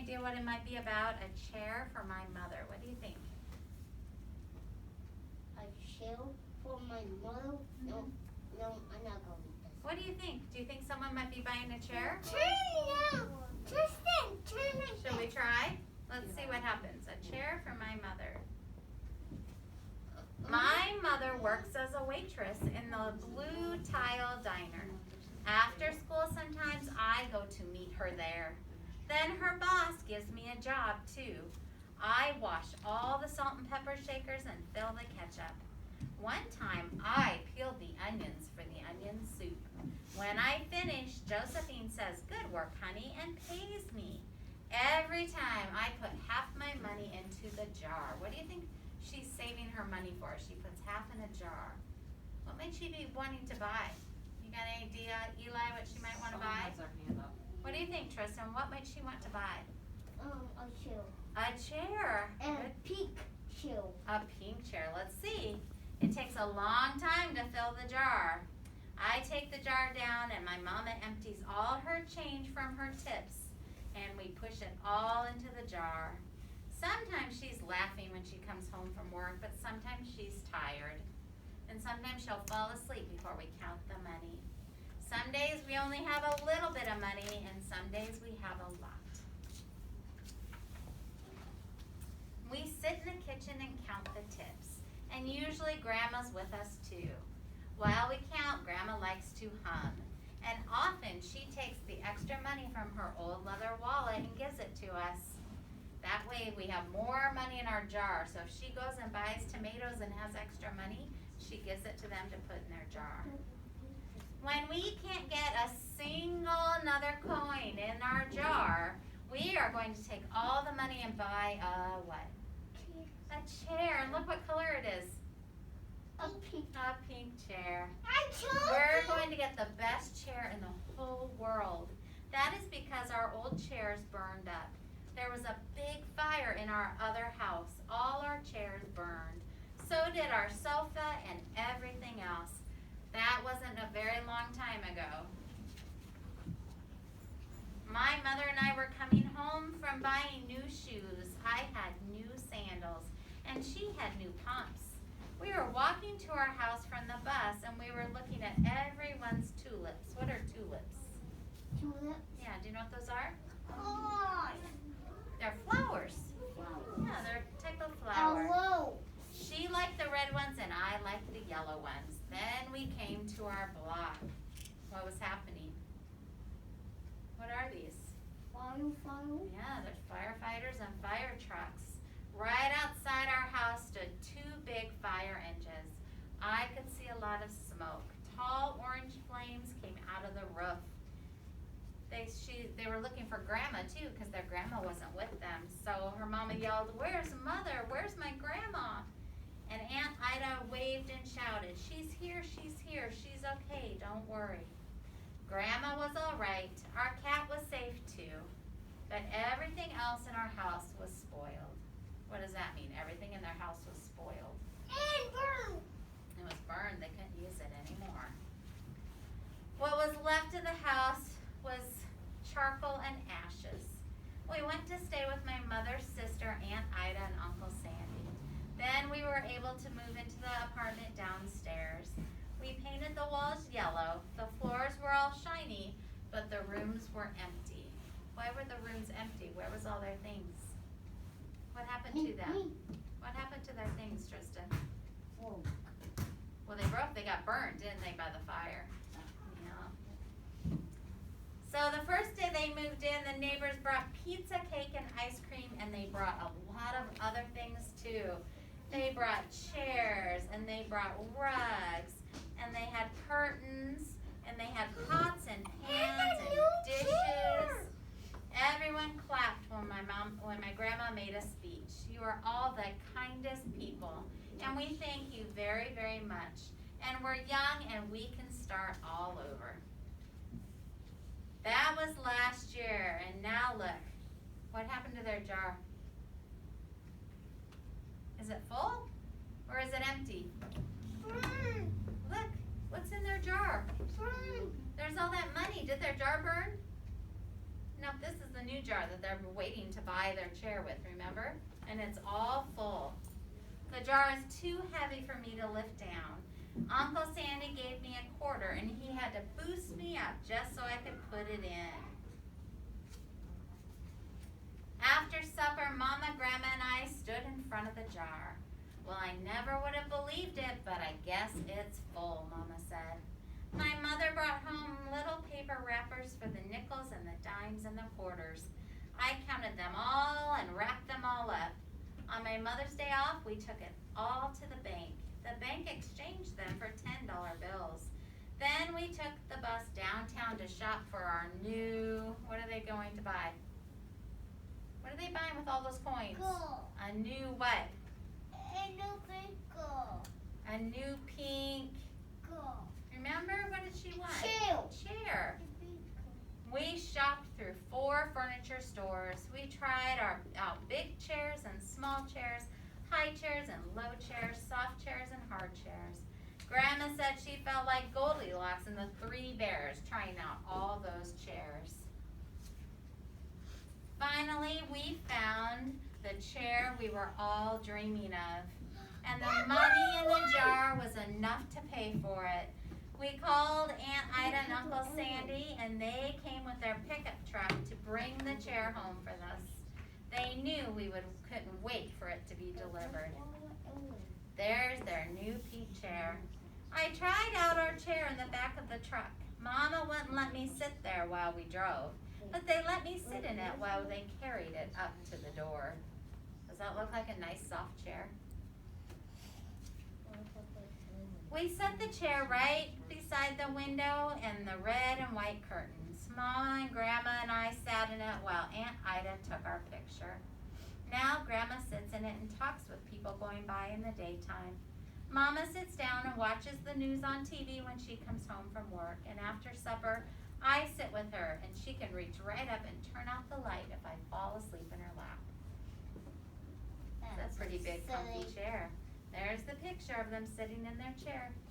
idea what it might be about? A chair for my mother. What do you think? A chair for my mother? No, I'm not going with this. What do you think? Do you think someone might be buying a chair? Turn now. Tristan, turn like Shall we try? Let's see what happens. A chair for my mother. My mother works as a waitress in the Blue Tile Diner. After school, sometimes I go to meet her there. Then her boss gives me a job too. I wash all the salt and pepper shakers and fill the ketchup. One time, I peeled the onions for the onion soup. When I finish, Josephine says, "Good work, honey," and pays me. Every time I put half my money into the jar. What do you think she's saving her money for? She puts half in a jar. What might she be wanting to buy? You got any idea, Eli, what she might want to buy? Has their hand up. What do you think, Tristan? What might she want to buy? a chair. A chair. And Good. a pink chair. A pink chair. Let's see. It takes a long time to fill the jar. I take the jar down and my mama empties all her change from her tips and we push it all into the jar. Sometimes she's laughing when she comes home from work, but sometimes she's tired. And sometimes she'll fall asleep before we count the money. Some days we only have a little bit of money and some days we have a lot. We sit in the kitchen and count the tips. And usually Grandma's with us too. While we count, Grandma likes to hum. And often she takes the extra money from her old leather wallet and gives it to us. That way we have more money in our jar. So if she goes and buys tomatoes and has extra money, she gives it to them to put in their jar. When we can't get a single another coin in our jar, we are going to take all the money and buy a what? A chair. And look what color it is. A pink. A pink chair. I told We're you. going to get the best chair in the whole world. That is because our old chairs burned up. There was a big fire in our other house. All our chairs burned. So did our sofa and everything else. That wasn't a very long time ago. My mother and I were coming home from buying new shoes. I had new sandals and she had new pumps. We were walking to our house from the bus and we were looking at everyone's tulips. What are tulips? Tulip. Yeah, do you know what those are? Oh. They're flowers. Yeah, they're a type of flower. Hello. She liked the red ones and I liked the yellow ones. Then we came to our block. What was happening? What are these? Fire. Yeah, there's firefighters and fire trucks. Right outside our house stood two big fire engines. I could see a lot of smoke. Tall orange flames came out of the roof. They were looking for Grandma too because their grandma wasn't with them. So her mama yelled, "Where's Mother? Where's my grandma?" And Aunt Ida waved and shouted, "She's here, she's here, she's okay, don't worry." Grandma was all right. Our cat was safe too. But everything else in our house was spoiled. What does that mean? Everything in their house was spoiled. And burn. It was burned. They couldn't use it anymore. What was left of the house was charcoal and ashes. We went to stay with my mother's sister, Aunt Ida, and Uncle Sandy. Then we were able to move into the apartment downstairs. We painted the walls yellow. The floors were all shiny, but the rooms were empty. Why were the rooms empty? Where was all their things? What happened to them? What happened to their things, Tristan? Oh. Well, they broke. They got burned, didn't they, by the fire? Yeah. So the first day they moved in, the neighbors brought pizza, cake, and ice cream, and they brought a lot of other things too. They brought chairs, and they brought rugs, and they had curtains, and they had pots and pans and dishes. Everyone clapped when my grandma made a speech. You are all the kindest people, and we thank you very, very much. And we're young, and we can start all over. That was last year, and now look. What happened to their jar? Is it full, or is it empty? Burn. Look, what's in their jar? Burn. There's all that money. Did their jar burn? Nope, this is the new jar that they're waiting to buy their chair with, remember? And it's all full. The jar is too heavy for me to lift down. Uncle Sandy gave me a quarter and he had to boost me up just so I could put it in. After supper, Mama, Grandma, and I stood in front of the jar. Well, I never would have believed it, but I guess it's full, Mama said. My mother brought home little paper wrappers for the nickels and the dimes and the quarters. I counted them all and wrapped them all up. On my Mother's Day off, we took it all to the bank. The bank exchanged them for $10 bills. Then we took the bus downtown to shop for our new, what are they going to buy? What are they buying with all those coins? Girl. A new what? A new big girl. A new pink, Girl. remember, what did she want? Chair. We shopped through 4 furniture stores. We tried out big chairs and small chairs, high chairs and low chairs, soft chairs and hard chairs. Grandma said she felt like Goldilocks and the 3 bears trying out all those chairs. Finally, we found the chair we were all dreaming of. And the money in the jar was enough to pay for it. We called Aunt Ida and Uncle Sandy, and they came with their pickup truck to bring the chair home for us. They knew we couldn't wait for it to be delivered. There's their new pink chair. I tried out our chair in the back of the truck. Mama wouldn't let me sit there while we drove, but they let me sit in it while they carried it up to the door. Does that look like a nice soft chair? We set the chair right beside the window and the red and white curtains. Mama and Grandma and I sat in it while Aunt Ida took our picture. Now Grandma sits in it and talks with people going by in the daytime. Mama sits down and watches the news on TV when she comes home from work. And after supper, I sit with her and she can reach right up and turn out the light if I fall asleep in her lap. That's a pretty big comfy chair. There's the picture of them sitting in their chair.